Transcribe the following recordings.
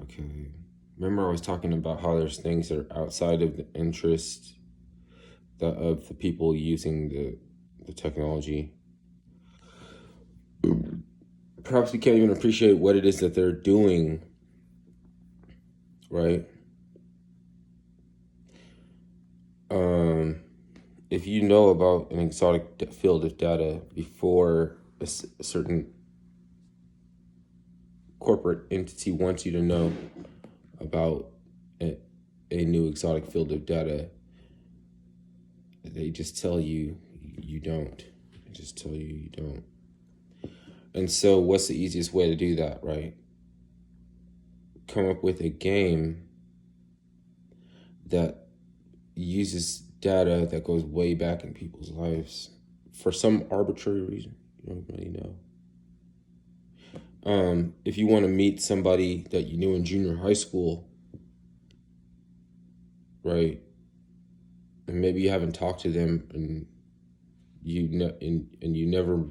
Okay. Remember I was talking about how there's things that are outside of the interest of the people using the technology. Perhaps we can't even appreciate what it is that they're doing, right? Um, if you know about an exotic field of data before a certain corporate entity wants you to know about a new exotic field of data, they just tell you you don't. They just tell you don't. And so, what's the easiest way to do that, right? Come up with a game that uses data that goes way back in people's lives for some arbitrary reason. You don't really know. If you want to meet somebody that you knew in junior high school, right, and maybe you haven't talked to them and you never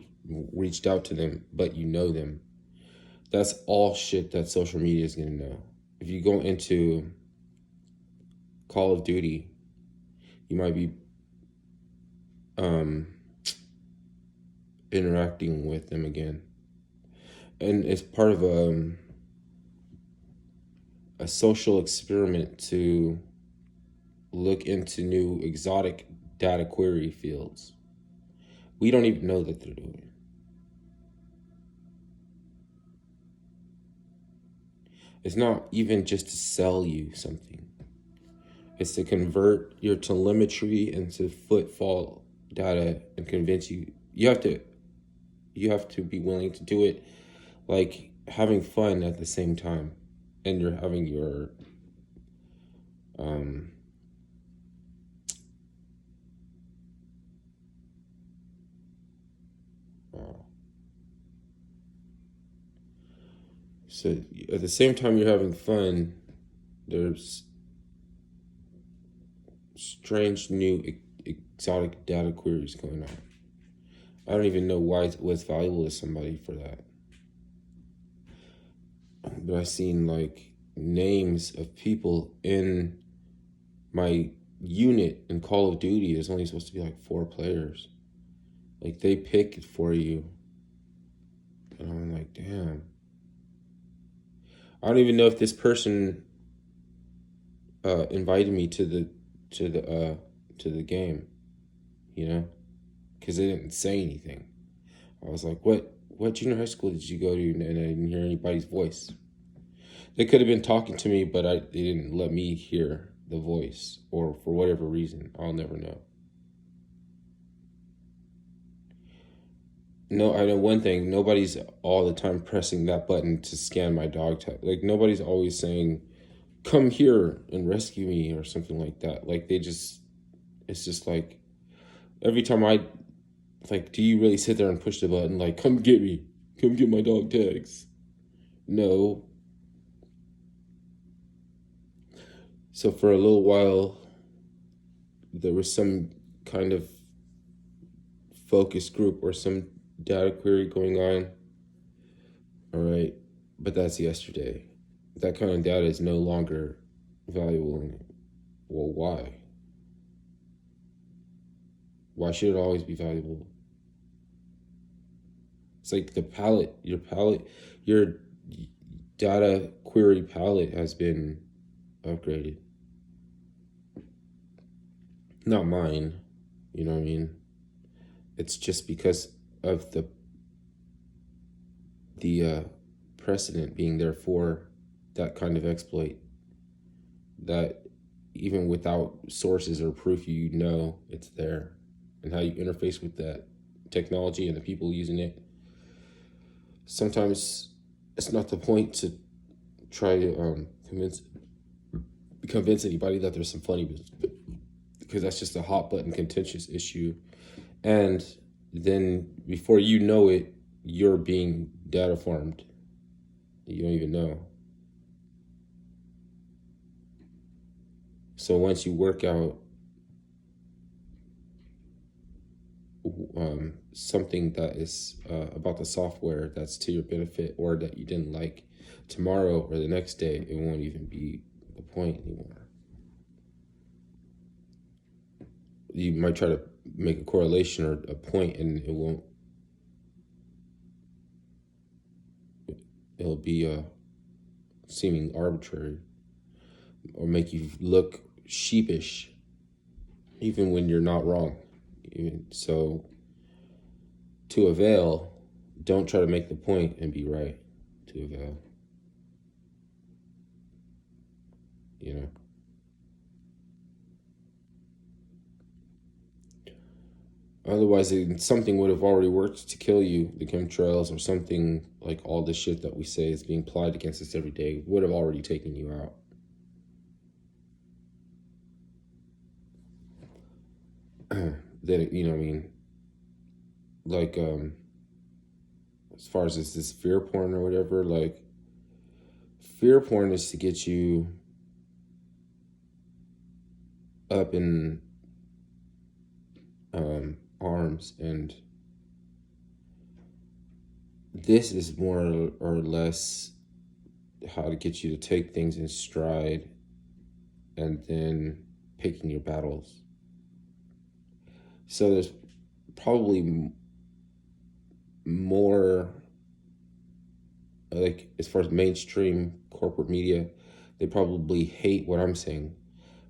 reached out to them, but you know them. That's all shit that social media is gonna know. If you go into Call of Duty, you might be um, interacting with them again, and it's part of a social experiment to look into new exotic data query fields. We don't even know that they're doing it. It's not even just to sell you something. It's to convert your telemetry into footfall data and convince you. You have to be willing to do it, like having fun at the same time, and you're having your um uh, so at the same time you're having fun, there's strange new exotic data queries going on. I don't even know why what's valuable to somebody for that. But I've seen like names of people in my unit in Call of Duty. There's only supposed to be like 4 players. Like they pick it for you. And I'm like, damn. I don't even know if this person invited me to the to the game, you know, because they didn't say anything. I was like, what junior high school did you go to? And I didn't hear anybody's voice. They could have been talking to me, but they didn't let me hear the voice, or for whatever reason, I'll never know. No, I know one thing. Nobody's all the time pressing that button to scan my dog tag. Like nobody's always saying, "Come here and rescue me" or something like that. Like it's just like every time like, do you really sit there and push the button like, "Come get me, come get my dog tags"? No. So for a little while, there was some kind of focus group or some data query going on. All right, but that's yesterday. That kind of data is no longer valuable. Well, why? Why should it always be valuable? It's like your data query palette has been upgraded. Not mine, you know what I mean? It's just because of the precedent being there for that kind of exploit, that even without sources or proof, you know it's there, and how you interface with that technology and the people using it. Sometimes it's not the point to try to convince anybody that there's some funny business, because that's just a hot button contentious issue, and then before you know it, you're being data farmed. You don't even know. So once you work out something that is about the software that's to your benefit or that you didn't like, tomorrow or the next day, it won't even be the point anymore. You might try to make a correlation or a point, and it won't. It'll be seeming arbitrary or make you look sheepish, even when you're not wrong. So, to avail, don't try to make the point and be right. To avail, you know. Otherwise, something would have already worked to kill you. The chemtrails or something like all the shit that we say is being applied against us every day would have already taken you out. Then, you know what I mean? Like, as far as this fear porn or whatever, like, fear porn is to get you up in arms, and this is more or less how to get you to take things in stride and then picking your battles. So there's probably more, like, as far as mainstream corporate media, they probably hate what I'm saying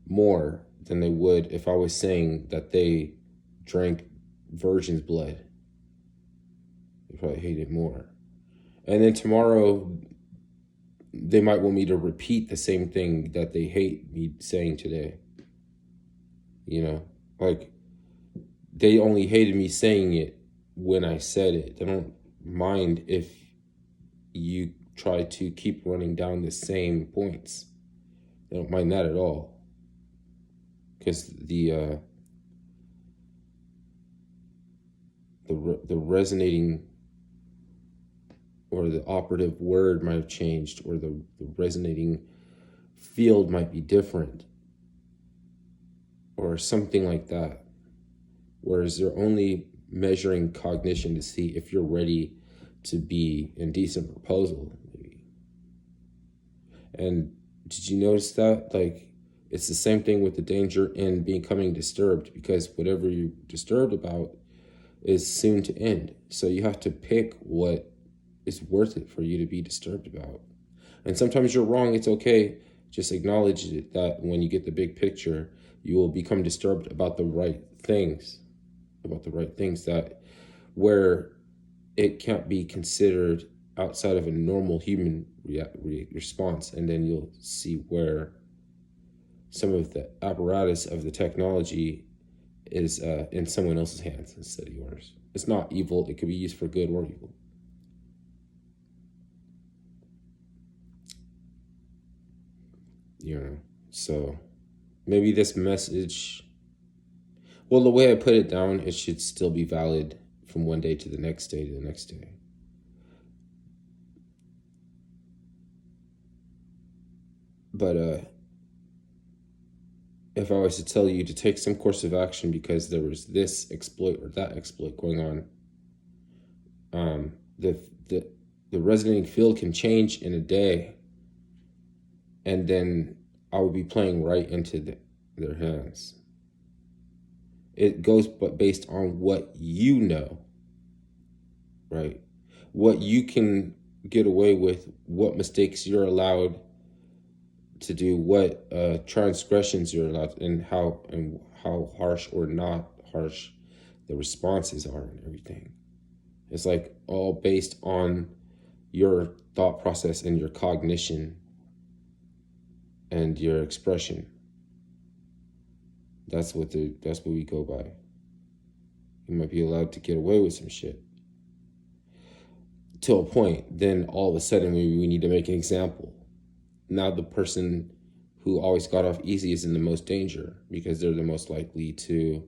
more than they would if I was saying that they drank virgin's blood. They probably hate it more. And then tomorrow, they might want me to repeat the same thing that they hate me saying today. You know, like, they only hated me saying it when I said it. They don't mind if you try to keep running down the same points. They don't mind that at all. Because the resonating or the operative word might have changed, or the resonating field might be different, or something like that. Whereas they're only measuring cognition to see if you're ready to be in decent proposal, maybe. And did you notice that? Like, it's the same thing with the danger in becoming disturbed, because whatever you're disturbed about is soon to end. So you have to pick what is worth it for you to be disturbed about. And sometimes you're wrong, it's okay. Just acknowledge it, that when you get the big picture, you will become disturbed about the right things. That where it can't be considered outside of a normal human response. And then you'll see where some of the apparatus of the technology is in someone else's hands instead of yours. It's not evil. It could be used for good or evil. You know, so maybe this message, well, the way I put it down, it should still be valid from one day to the next day to the next day. But if I was to tell you to take some course of action because there was this exploit or that exploit going on, the resonating field can change in a day, and then I would be playing right into their hands. It goes but based on what you know, right? What you can get away with, what mistakes you're allowed to do, what transgressions you're allowed, and how harsh or not harsh the responses are and everything. It's like all based on your thought process and your cognition and your expression. That's what we go by. You might be allowed to get away with some shit to a point. Then all of a sudden we need to make an example. Now the person who always got off easy is in the most danger, because they're the most likely to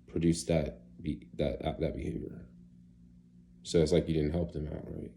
produce that behavior. So it's like you didn't help them out, right?